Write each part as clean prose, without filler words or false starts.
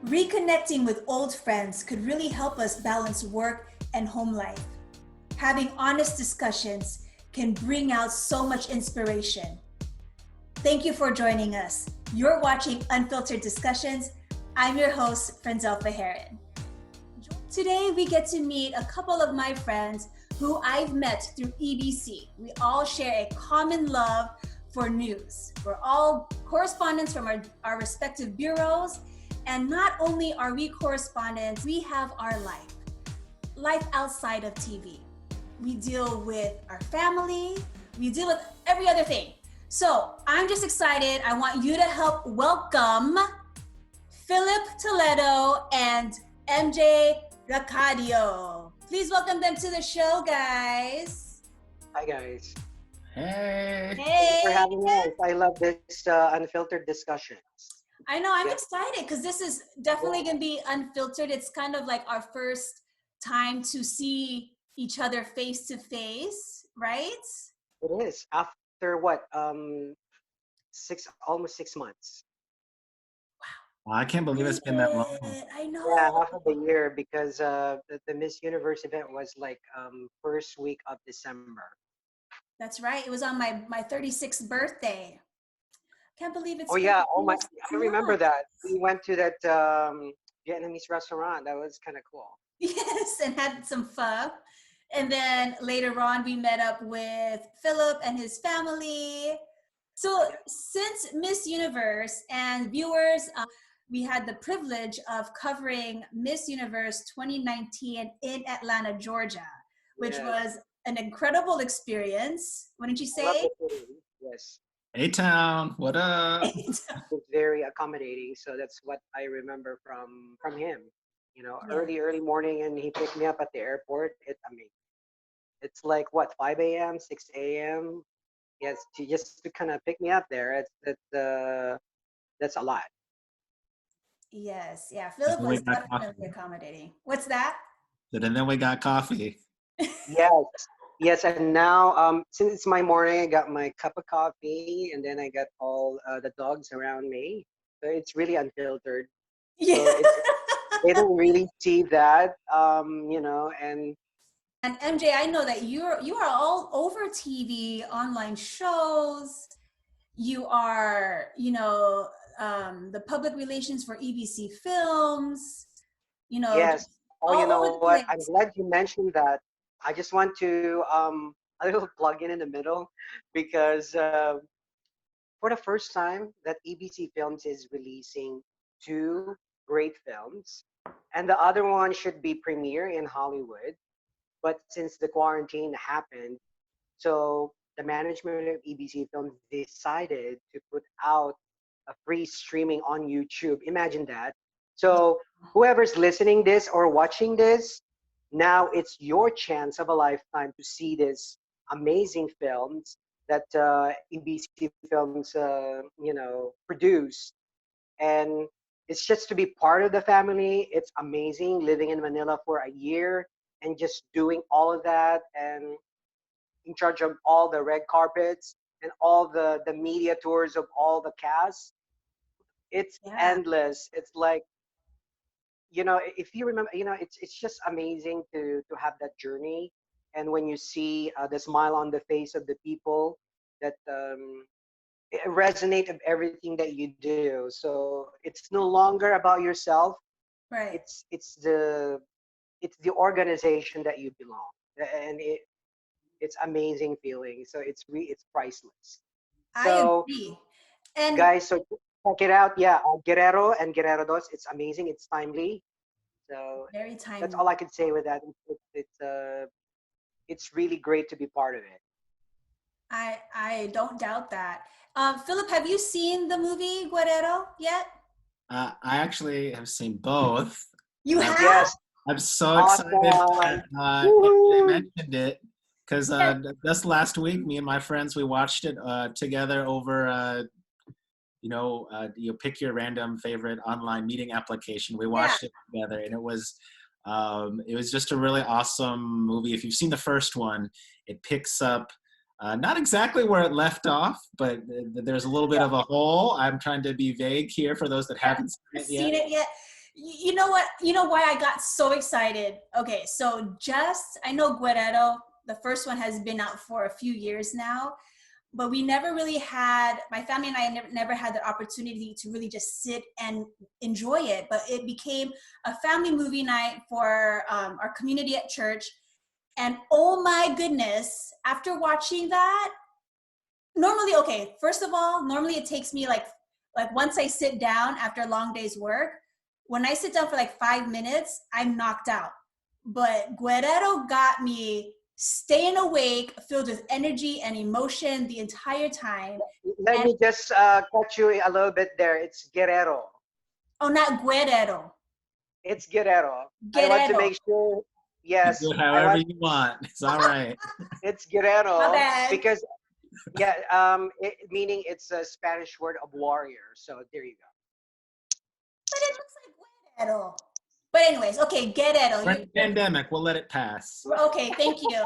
Reconnecting with old friends could really help us balance work and home life. Having honest discussions can bring out so much inspiration. Thank you for joining us. You're watching Unfiltered Discussions. I'm your host, Frenzel Heron. Today, we get to meet a couple of my friends who I've met through EBC. We all share a common love for news. We're all correspondents from our respective bureaus. And not only are we correspondents, we have our life outside of TV. We deal with our family, we deal with every other thing. So I'm just excited. I want you to help welcome Philip Toledo and MJ Racadio. Please welcome them to the show, guys. Hi, guys. Hey. Thanks for having us. I love this unfiltered discussions. I know, I'm excited because this is definitely going to be unfiltered. It's kind of like our first time to see each other face to face, right? It is. After what? Almost 6 months. Wow, I can't believe it's been that long. I know. Yeah, half of the year because the Miss Universe event was like first week of December. That's right. It was on my 36th birthday. Can't believe it's. Oh yeah! Oh my! I remember that. We went to that Vietnamese restaurant. That was kind of cool. Yes, and had some pho. And then later on, we met up with Philip and his family. So since Miss Universe and viewers, we had the privilege of covering Miss Universe 2019 in Atlanta, Georgia, which was an incredible experience. Wouldn't you say? Yes. A-Town, what up? It's very accommodating, so that's what I remember from him. You know, early morning, and he picked me up at the airport. It's like what, 5 a.m., 6 a.m. Yes, just to kind of pick me up there. That's a lot. Yes, yeah. Philip was definitely accommodating. What's that? And then we got coffee. Yes, and now since it's my morning, I got my cup of coffee, and then I got all the dogs around me. So it's really unfiltered. Yeah. So they don't really see that, and MJ, I know that you are all over TV, online shows. You are, the public relations for EBC Films. Yes. Oh, you know what? I'm place. glad you mentioned that. I just want to a little plug in the middle because for the first time that EBC Films is releasing 2 great films, and the other one should be premiere in Hollywood. But since the quarantine happened, so the management of EBC Films decided to put out a free streaming on YouTube. Imagine that. So whoever's listening this or watching this, now it's your chance of a lifetime to see this amazing films that EBC Films, produced. And it's just to be part of the family. It's amazing living in Manila for a year and just doing all of that and in charge of all the red carpets and all the media tours of all the cast. It's endless. It's like, if you remember, it's just amazing to have that journey. And when you see the smile on the face of the people, that it resonate of everything that you do. So it's no longer about yourself. Right. It's the organization that you belong, and it's amazing feeling. So it's priceless. I agree. And guys, so check it out. Yeah, Guerrero and Guerrero Dos. It's amazing. It's timely. So very timely. that's all I can say with that. It's really great to be part of it. I don't doubt that. Philip, have you seen the movie Guerrero yet? I actually have seen both. You have? Yes. I'm so excited that they mentioned it because just last week, me and my friends, we watched it together over, you pick your random favorite online meeting application. We watched it together, and it was just a really awesome movie. If you've seen the first one, it picks up not exactly where it left off, but there's a little bit of a hole. I'm trying to be vague here for those that haven't seen it yet. You know what? You know why I got so excited? Okay, so just, I know Guerrero, the first one has been out for a few years now, but we never really had, my family and I never had the opportunity to really just sit and enjoy it. But it became a family movie night for our community at church. And oh my goodness, after watching that, normally, okay, first of all, normally it takes me like once I sit down after a long day's work, when I sit down for like 5 minutes, I'm knocked out. But Guerrero got me staying awake, filled with energy and emotion the entire time. Let And me just cut you a little bit there. It's Guerrero. oh, not Guerrero, It's Guerrero. I want to Guerrero. make sure. You Yes, do it I however want. you want. It's all right. It's My Guerrero bad. because yeah, meaning it's a Spanish word of warrior. So there you go. But it looks like Guerrero. But anyways, okay, Guerrero. We're in the pandemic. We'll let it pass. Okay, thank you.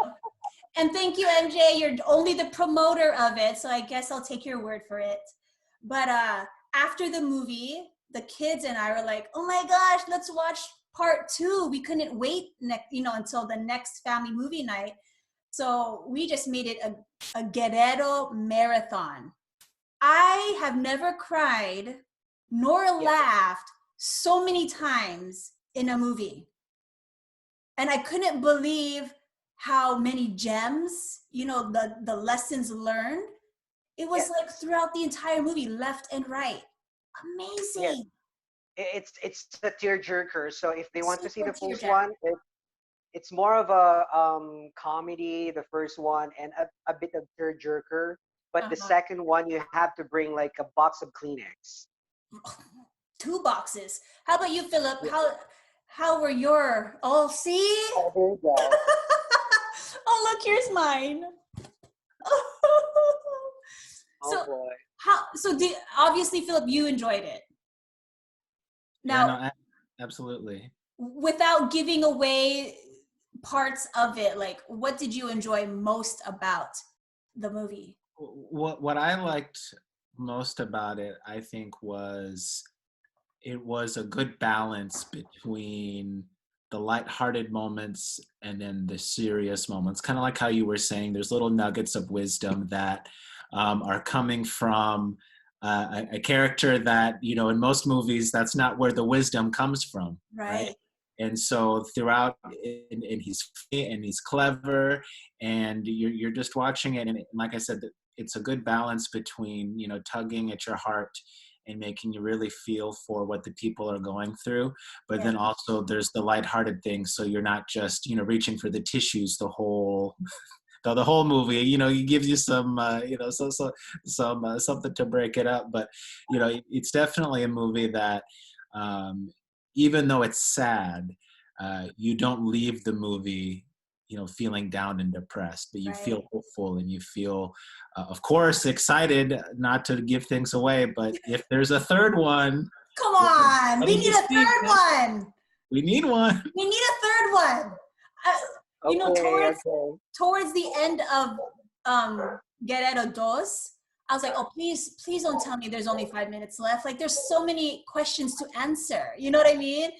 And thank you, MJ. You're only the promoter of it, so I guess I'll take your word for it. But after the movie, the kids and I were like, "Oh my gosh, let's watch part two." We couldn't wait, until the next family movie night. So we just made it a Guerrero marathon. I have never cried nor Yeah, laughed so many times in a movie. And I couldn't believe how many gems, the lessons learned. It was yes, like throughout the entire movie, left and right. yes. Amazing. It's a tearjerker. So if they want to see Super the first tearjerker. one, it's more of a comedy, the first one, and a bit of tearjerker. But the Uh-huh. second one, you have to bring like a box of Kleenex. 2 boxes. How about you, Philip? Yeah. How were your? Oh, see. Oh, there you go. Oh, look, here's mine. Oh So boy. obviously, Philip, you enjoyed it. Yeah, no, Now, absolutely. without giving away parts of it, like what did you enjoy most about the movie? What I liked most about it, I think, was it was a good balance between the lighthearted moments and then the serious moments. Kind of like how you were saying, there's little nuggets of wisdom that are coming from a character that, in most movies, that's not where the wisdom comes from, right? Right. And so throughout, and he's funny and he's clever, and you're just watching it, and like I said, it's a good balance between tugging at your heart and making you really feel for what the people are going through, but Yeah. then also there's the lighthearted thing, so you're not just reaching for the tissues the whole movie. He gives you some some something to break it up, but it's definitely a movie that um, even though it's sad, you don't leave the movie feeling down and depressed, but you feel Right. hopeful and you feel of course excited, not to give things away, but if there's a third one, Come well, on. We that'll need be a third secret. one. We need one. We need a third one. Uh, Okay, towards okay. the end of Guerrero Dos, I was like, oh, please don't tell me there's only 5 minutes left. Like, there's so many questions to answer. You know what I mean?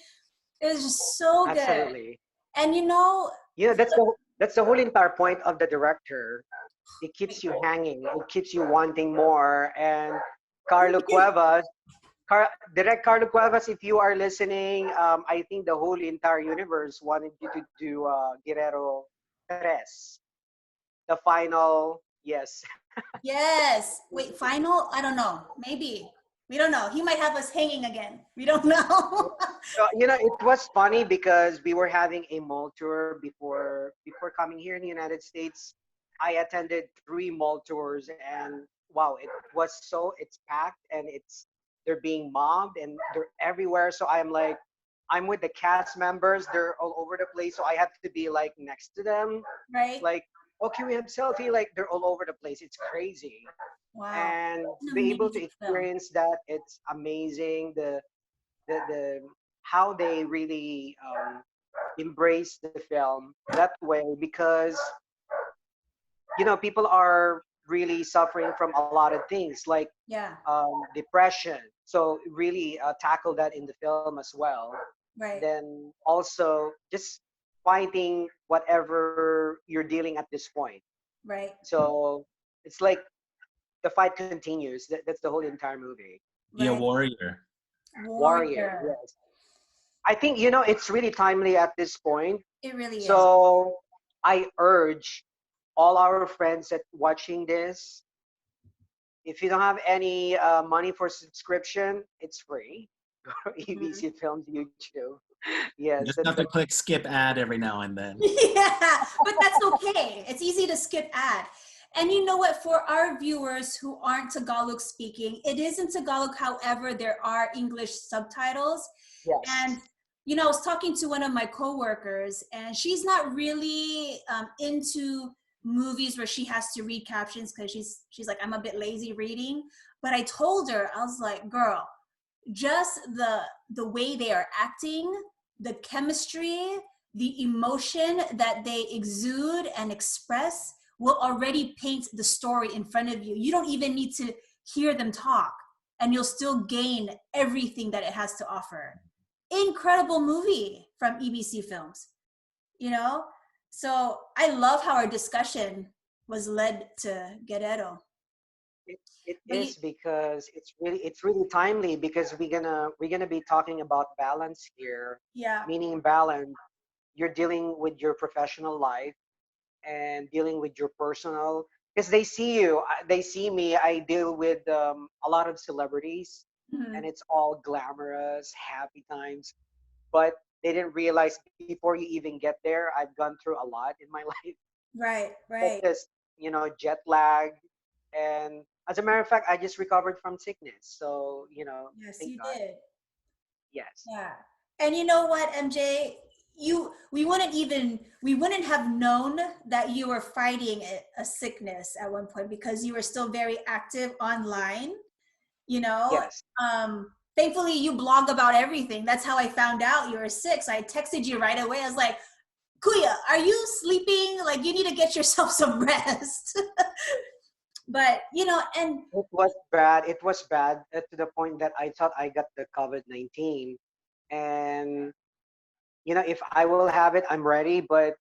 It was just so good. Absolutely. And Yeah, that's the whole entire point of the director. It keeps you hanging. It keeps you wanting more. And Carlo Cuevas, direct Carlo Cuevas, if you are listening, I think the whole entire universe wanted you to do Guerrero Tres, the final. Yes. yes. Wait, final? I don't know. Maybe. We don't know. He might have us hanging again. We don't know. So, it was funny because we were having a mall tour before coming here in the United States. I attended 3 mall tours, and wow, it's packed, and they're being mobbed and they're everywhere. So I'm with the cast members. They're all over the place. So I have to be like next to them, Right? like, okay, we have selfie. Like they're all over the place. It's crazy, Wow. and An to be able to amazing film. experience that, it's amazing. The how they really embrace the film that way, because people are really suffering from a lot of things like Yeah. depression, so really tackle that in the film as well. Right. Then also just fighting whatever you're dealing at this point. Right. So it's like the fight continues. That's the whole entire movie. Be a Right. warrior. Warrior, Warrior. yes. I think it's really timely at this point. It really is. So I urge all our friends that watching this, if you don't have any money for subscription, it's free. Mhm. EBC Films YouTube. You Yes, just that's have to the click skip ad every now and then. Yeah, but that's okay. It's easy to skip ad. And you know what? For our viewers who aren't Tagalog speaking, it is in Tagalog. However, there are English subtitles. yes. And, I was talking to one of my coworkers, and she's not really into movies where she has to read captions because she's like, I'm a bit lazy reading. But I told her, I was like, girl, just the way they are acting, the chemistry, the emotion that they exude and express will already paint the story in front of you. You don't even need to hear them talk, and you'll still gain everything that it has to offer. Incredible movie from EBC Films, you know? So I love how our discussion was led to Guerrero. It But is because it's really timely because we're gonna be talking about balance here, yeah. meaning balance. You're dealing with your professional life and dealing with your personal, because they see you, they see me. I deal with a lot of celebrities, Mhm. and it's all glamorous, happy times. But they didn't realize before you even get there, I've gone through a lot in my life, Right, such right. as jet lag, and as a matter of fact, I just recovered from sickness. So Yes, thank you God. did. Yes. Yeah. And you know what, MJ? We wouldn't have known that you were fighting a sickness at one point because you were still very active online, you know. Yes. Thankfully you blog about everything. That's how I found out you were sick. So I texted you right away. I was like, Kuya, are you sleeping? Like, you need to get yourself some rest. But and It was bad. It was bad to the point that I thought I got the COVID-19. And, if I will have it, I'm ready. But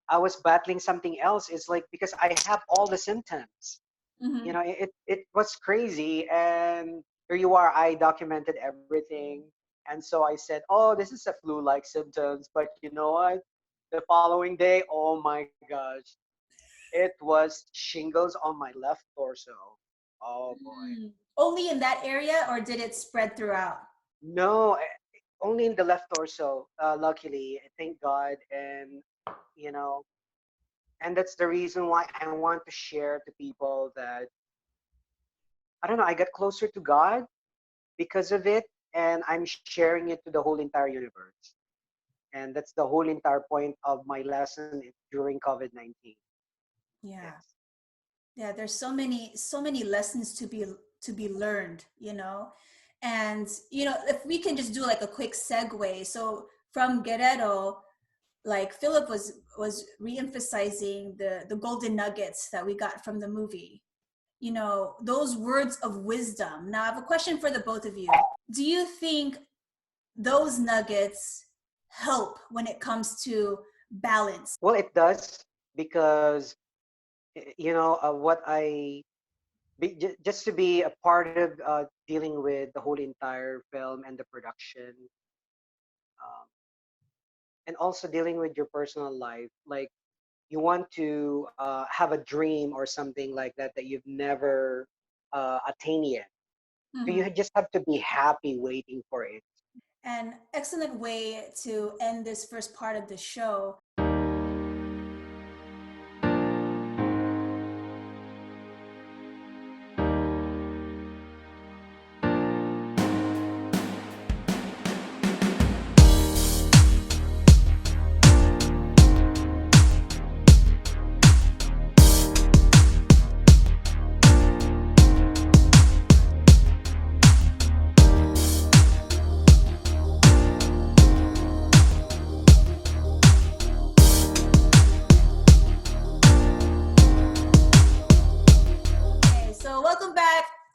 I was battling something else. It's like because I have all the symptoms. mhm, It was crazy. And here you are. I documented everything. And so I said, oh, this is a flu-like symptoms. But you know what? The following day, oh my gosh, it was shingles on my left torso. Oh boy. only in that area, or did it spread throughout? No, only in the left torso. Luckily, thank God, and you know, and that's the reason why I want to share to people that I don't know. I got closer to God because of it, and I'm sharing it to the whole entire universe. And that's the whole entire point of my lesson during COVID-19. Yeah. Yes. Yeah, there's so many lessons to be learned, and if we can just do like a quick segue. So from Guerrero, like Philip was re-emphasizing the golden nuggets that we got from the movie, those words of wisdom. Now I have a question for the both of you. Do you think those nuggets help when it comes to balance? Well, it does because what just to be a part of dealing with the whole entire film and the production, um, and also dealing with your personal life. Like you want to have a dream or something like that that you've never attained yet. So Mhm. you just have to be happy waiting for it. An excellent way to end this first part of the show.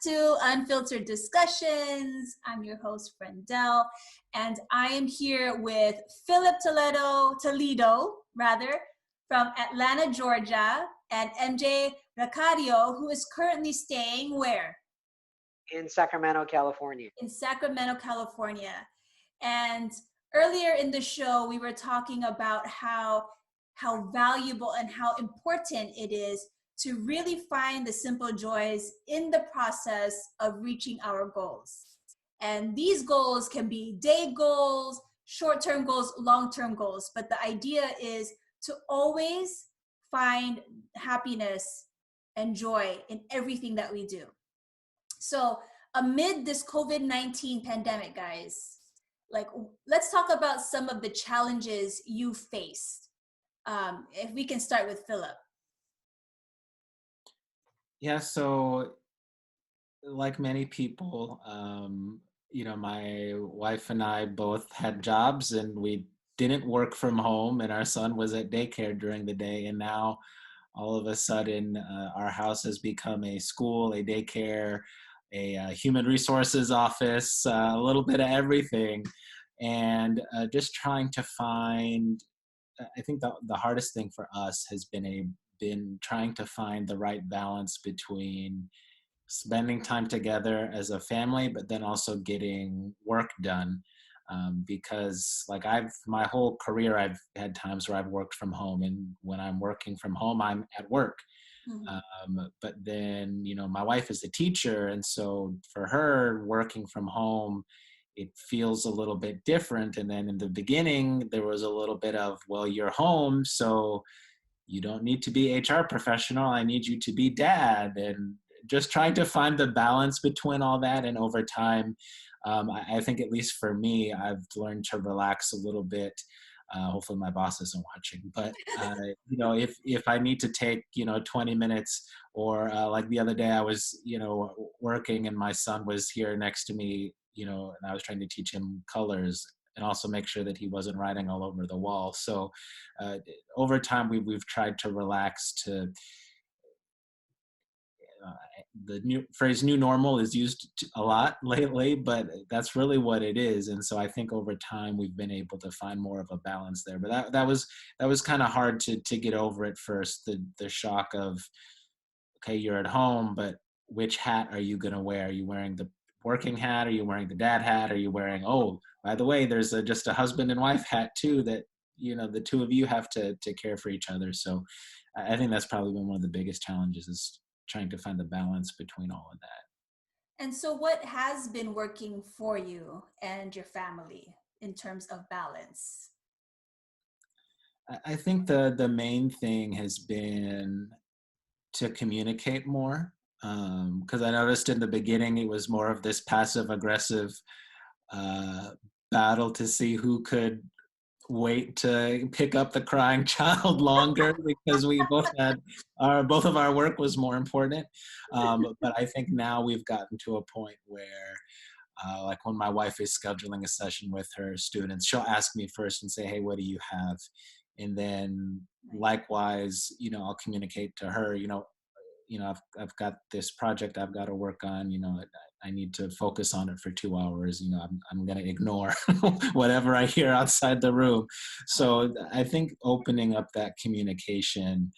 to Unfiltered Discussions. I'm your host, Brendel, and I am here with Philip Toledo, from Atlanta, Georgia, and MJ Racadio, who is currently staying where? In Sacramento, California. In Sacramento, California. And earlier in the show, we were talking about how valuable and how important it is to really find the simple joys in the process of reaching our goals. And these goals can be day goals, short-term goals, long-term goals. But the idea is to always find happiness and joy in everything that we do. So amid this COVID-19 pandemic, guys, like, let's talk about some of the challenges you faced. If we can start with Philip. Yeah, so like many people, my wife and I both had jobs and we didn't work from home, and our son was at daycare during the day. And now all of a sudden, our house has become a school, a daycare, a human resources office, a little bit of everything. And just trying to find, I think the hardest thing for us has been trying to find the right balance between spending time together as a family, but then also getting work done. Because like my whole career, I've had times where I've worked from home, and when I'm working from home, I'm at work. But then, my wife is a teacher, and so for her, working from home, it feels a little bit different. And then in the beginning, there was a little bit of, well, you're home, so you don't need to be HR professional. I need you to be dad. And just trying to find the balance between all that. And over time, I think, at least for me, I've learned to relax a little bit. Hopefully my boss isn't watching, but if I need to take 20 minutes, or like the other day I was working and my son was here next to me, and I was trying to teach him colors and also make sure that he wasn't writing all over the wall. So over time we've tried to relax to the new phrase "new normal" is used a lot lately, but that's really what it is. And so I think over time we've been able to find more of a balance there. But that was kind of hard to get over at first. The shock of, okay, you're at home, but which hat are you going to wear? Are you wearing the working hat? Are you wearing the dad hat? Are you wearing, oh, by the way, there's just a husband and wife hat too, that the two of you have to care for each other. So I think that's probably been one of the biggest challenges, is trying to find the balance between all of that. And so what has been working for you and your family in terms of balance? I think the main thing has been to communicate more, because I noticed in the beginning it was more of this passive aggressive battle to see who could wait to pick up the crying child longer, because we both of our work was more important. But I think now we've gotten to a point where like when my wife is scheduling a session with her students, she'll ask me first and say, hey, what do you have? And then likewise, I'll communicate to her, I've got this project I've got to work on, I need to focus on it for 2 hours, I'm going to ignore whatever I hear outside the room. So I think opening up that communication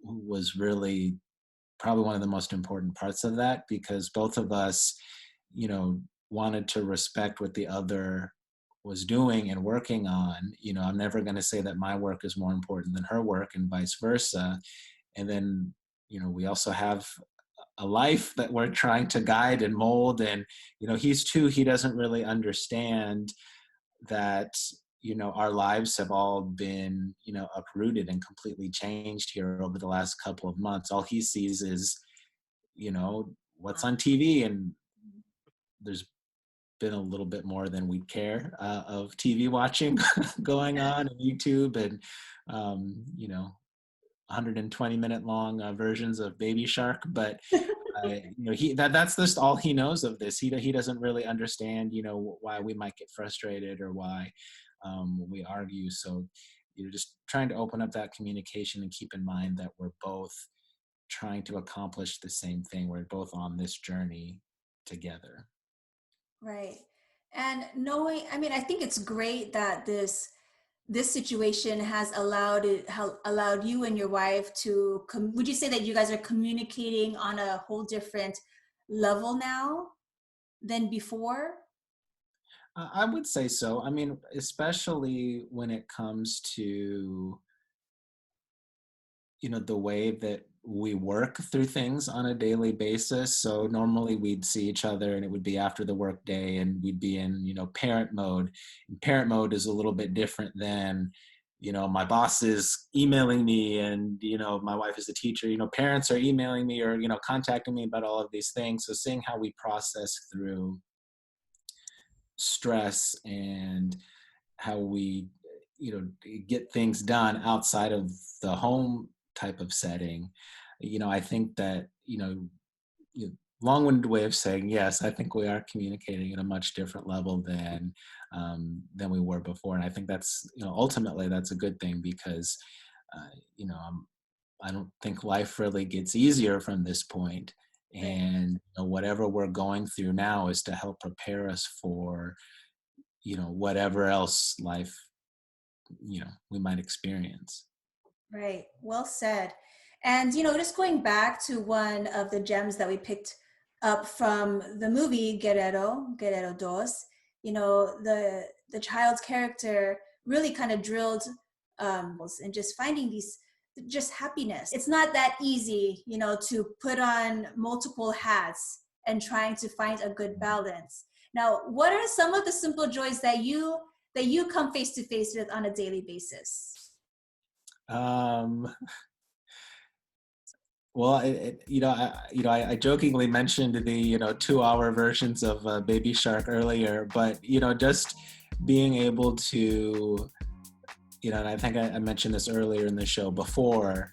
was really probably one of the most important parts of that, because both of us, wanted to respect what the other was doing and working on. I'm never going to say that my work is more important than her work, and vice versa. And then, we also have a life that we're trying to guide and mold. And, he's two, he doesn't really understand that, our lives have all been, uprooted and completely changed here over the last couple of months. All he sees is, what's on TV. And there's been a little bit more than we care of TV watching going on YouTube, and, 120-minute long versions of Baby Shark. But that's just all he knows of this. He doesn't really understand why we might get frustrated, or why we argue. So just trying to open up that communication and keep in mind that we're both trying to accomplish the same thing. We're both on this journey together. Right. And knowing, I mean, I think it's great that this situation has allowed you and your wife to would you say that you guys are communicating on a whole different level now than before? I would say so. I mean, especially when it comes to, the way that we work through things on a daily basis. So normally we'd see each other and it would be after the work day and we'd be in, parent mode. And parent mode is a little bit different than, my boss is emailing me and, my wife is a teacher, parents are emailing me or, contacting me about all of these things. So seeing how we process through stress and how we get things done outside of the home type of setting. I think that long-winded way of saying yes, I think we are communicating at a much different level than we were before, and I think that's ultimately that's a good thing because I don't think life really gets easier from this point. Right. And whatever we're going through now is to help prepare us for whatever else life we might experience. Right. Well said. And, just going back to one of the gems that we picked up from the movie Guerrero Dos, the child's character really kind of drilled and just finding these just happiness. It's not that easy, to put on multiple hats and trying to find a good balance. Now, what are some of the simple joys that you come face to face with on a daily basis? Um, well, I jokingly mentioned the 2-hour versions of Baby Shark earlier, but just being able to and I think I mentioned this earlier in the show before,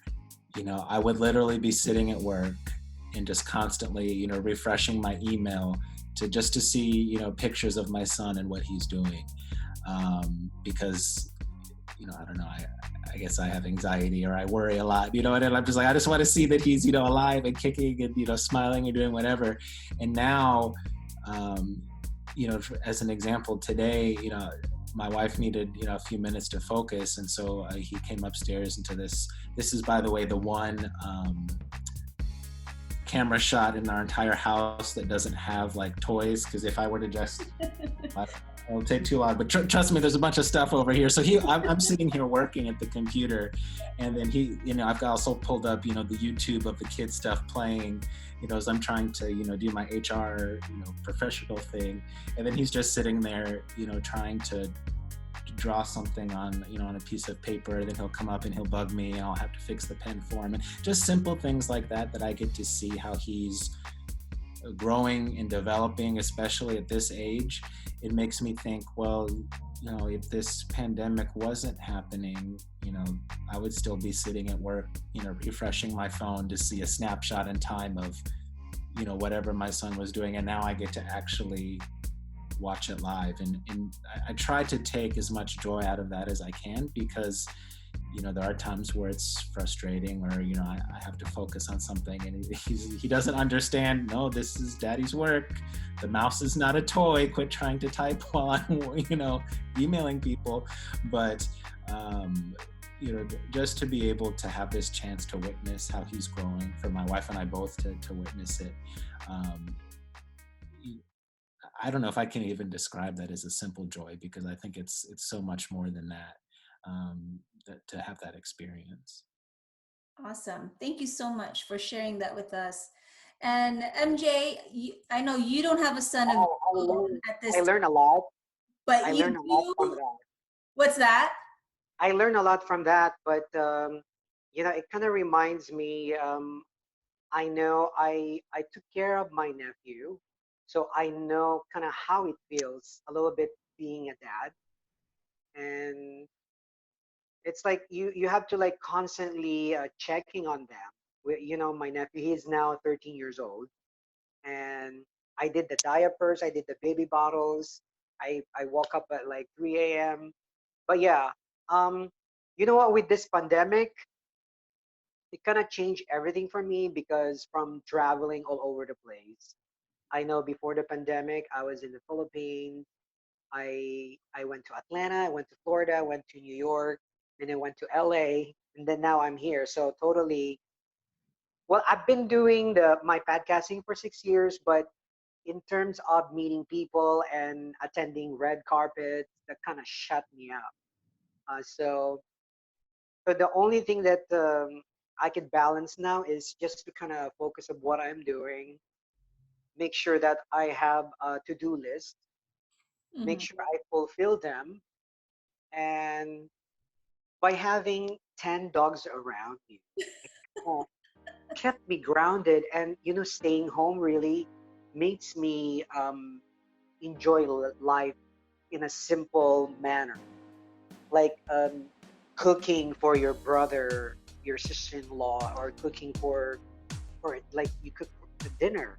I would literally be sitting at work and just constantly refreshing my email to see pictures of my son and what he's doing, because I don't know, I guess I have anxiety or I worry a lot, and I'm just like, I just want to see that he's, alive and kicking and, smiling and doing whatever. And now, as an example, today, my wife needed, a few minutes to focus. And so he came upstairs into this is, by the way, the one camera shot in our entire house that doesn't have like toys. Cause if I were to just, it'll take too long, but trust me, there's a bunch of stuff over here. So I'm sitting here working at the computer, and then I've also pulled up, the YouTube of the kid stuff playing, as I'm trying to, do my HR, professional thing. And then he's just sitting there, trying to draw something on, on a piece of paper. Then he'll come up and he'll bug me and I'll have to fix the pen for him. And just simple things like that I get to see how he's growing and developing, especially at this age. It makes me think, well, if this pandemic wasn't happening, I would still be sitting at work, refreshing my phone to see a snapshot in time of, whatever my son was doing. And now I get to actually watch it live. And I try to take as much joy out of that as I can, because there are times where it's frustrating, or I have to focus on something and he doesn't understand. No, this is daddy's work. The mouse is not a toy. Quit trying to type while I'm emailing people. But just to be able to have this chance to witness how he's growing, for my wife and I both to witness it. I don't know if I can even describe that as a simple joy, because I think it's so much more than that. To have that experience. Awesome. Thank you so much for sharing that with us. And MJ, I know you don't have a son of your own at this I time, learn a lot. but I you learn a lot from do. that. What's that? I learn a lot from that, but it kind of reminds me. I know I took care of my nephew, so I know kind of how it feels a little bit being a dad, and it's like you have to like constantly checking on them. My nephew, he is now 13 years old, and I did the diapers, I did the baby bottles. I woke up at like 3 a.m. But yeah, um, you know what? With this pandemic, it kind of changed everything for me because from traveling all over the place. I know before the pandemic, I was in the Philippines. I went to Atlanta, I went to Florida, I went to New York, and I went to LA, and then now I'm here. So totally. Well, I've been doing the my podcasting for 6 years, but in terms of meeting people and attending red carpets, that kind of shut me up. So the only thing that I could balance now is just to kind of focus on what I'm doing, make sure that I have a to-do list, make Mhm. sure I fulfill them, and by having 10 dogs around me, it uh, kept me grounded. And staying home really makes me enjoy life in a simple manner, like cooking for your brother, your sister-in-law, or cooking for like you cook the dinner,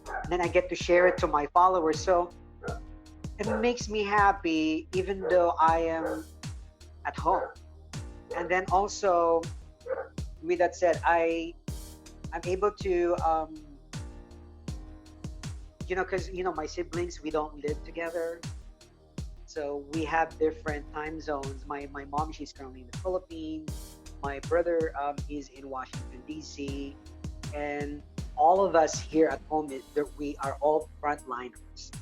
and then I get to share it to my followers. So it makes me happy even though I am at home. And then also, with that said, I'm able to because my siblings, we don't live together, so we have different time zones. My mom, she's currently in the Philippines. My brother, he's in Washington D.C., and all of us here at home we are all frontliners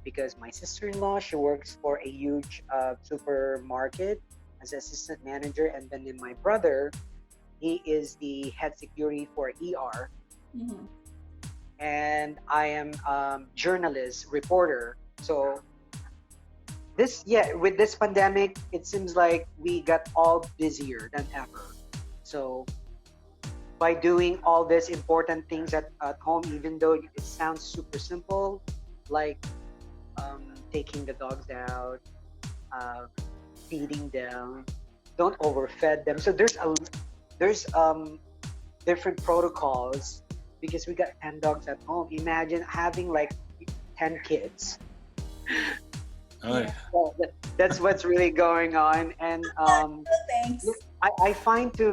because my sister-in-law, she works for a huge supermarket as assistant manager, and then in my brother, he is the head security for ER, Mhm. and I am journalist reporter. So this, yeah, with this pandemic, it seems like we got all busier than ever. So by doing all these important things at home, even though it sounds super simple, like taking the dogs out, uh, feeding them, don't overfed them. So there's different protocols because we got 10 dogs at home. Imagine having like 10 kids. Oh, yeah. So that's what's really going on. And No, yeah, thanks. I find to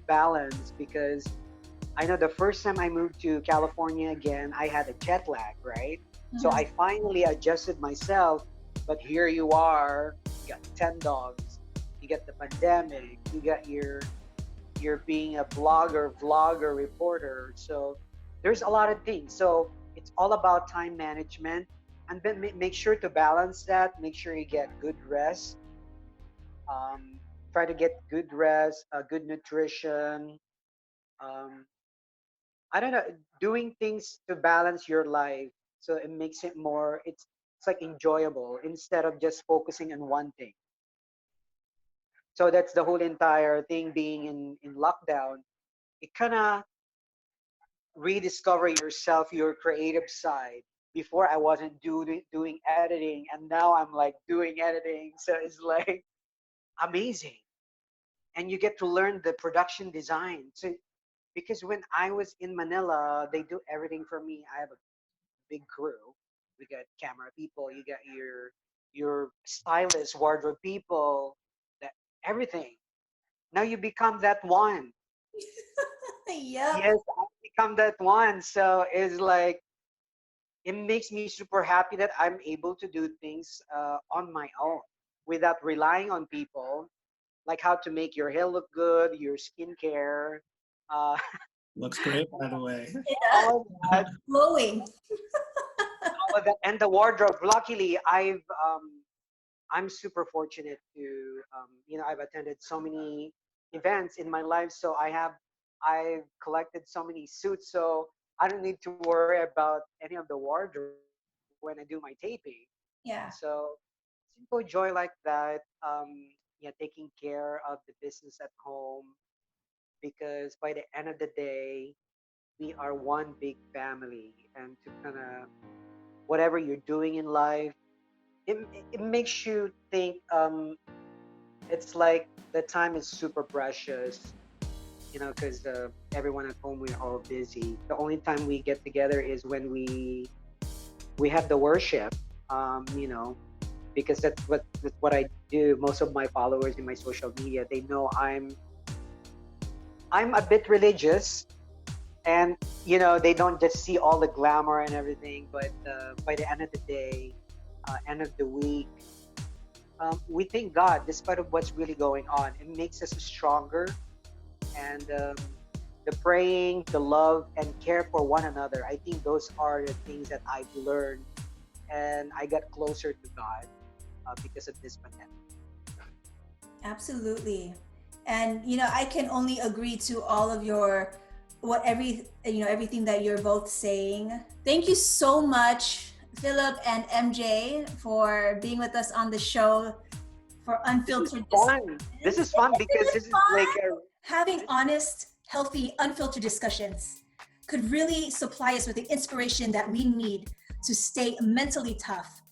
balance because I know the first time I moved to California again, I had a jet lag, right? So Mhm. I finally adjusted myself, but here you are, you got 10 dogs, you got the pandemic, you got you're being a blogger, vlogger, reporter. So there's a lot of things. So it's all about time management, and then make sure to balance that. Make sure you get good rest. Um, Try to get good rest, good nutrition. Um, I don't know, doing things to balance your life so it makes it more. It's like enjoyable instead of just focusing on one thing. So that's the whole entire thing being in lockdown. It kind of rediscover yourself, your creative side. Before I wasn't doing editing, and now I'm like doing editing. So it's like amazing, and you get to learn the production design. So because when I was in Manila, they do everything for me. I have a big crew. We got camera people. You got your stylist, wardrobe people, that everything. Now you become that one. Yep. Yes, I become that one. So it's like it makes me super happy that I'm able to do things on my own without relying on people, like how to make your hair look good, your skincare, uh, Looks great, by the way. Yeah. all of that, Glowing. all of that, and the wardrobe. Luckily, I'm super fortunate to I've attended so many events in my life, so I've collected so many suits, so I don't need to worry about any of the wardrobe when I do my taping. Yeah. So simple joy like that. Yeah, taking care of the business at home because by the end of the day, we are one big family, and to kind of whatever you're doing in life, it, it makes you think. It's like the time is super precious, because everyone at home, we're all busy. The only time we get together is when we have the worship, because that's what I do. Most of my followers in my social media, they know I'm a bit religious, and they don't just see all the glamour and everything, but by the end of the day, end of the week, we thank God despite of what's really going on. It makes us stronger, and the praying, the love, and care for one another. I think those are the things that I've learned, and I got closer to God because of this pandemic. Absolutely. And I can only agree to all of your everything that you're both saying. Thank you so much, Philip and MJ, for being with us on the show for Unfiltered. This is fun because this is like having honest, healthy, unfiltered discussions could really supply us with the inspiration that we need to stay mentally tough,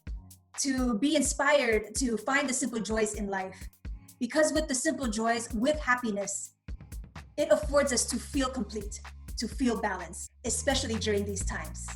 to be inspired to find the simple joys in life. Because with the simple joys, with happiness, it affords us to feel complete, to feel balanced, especially during these times.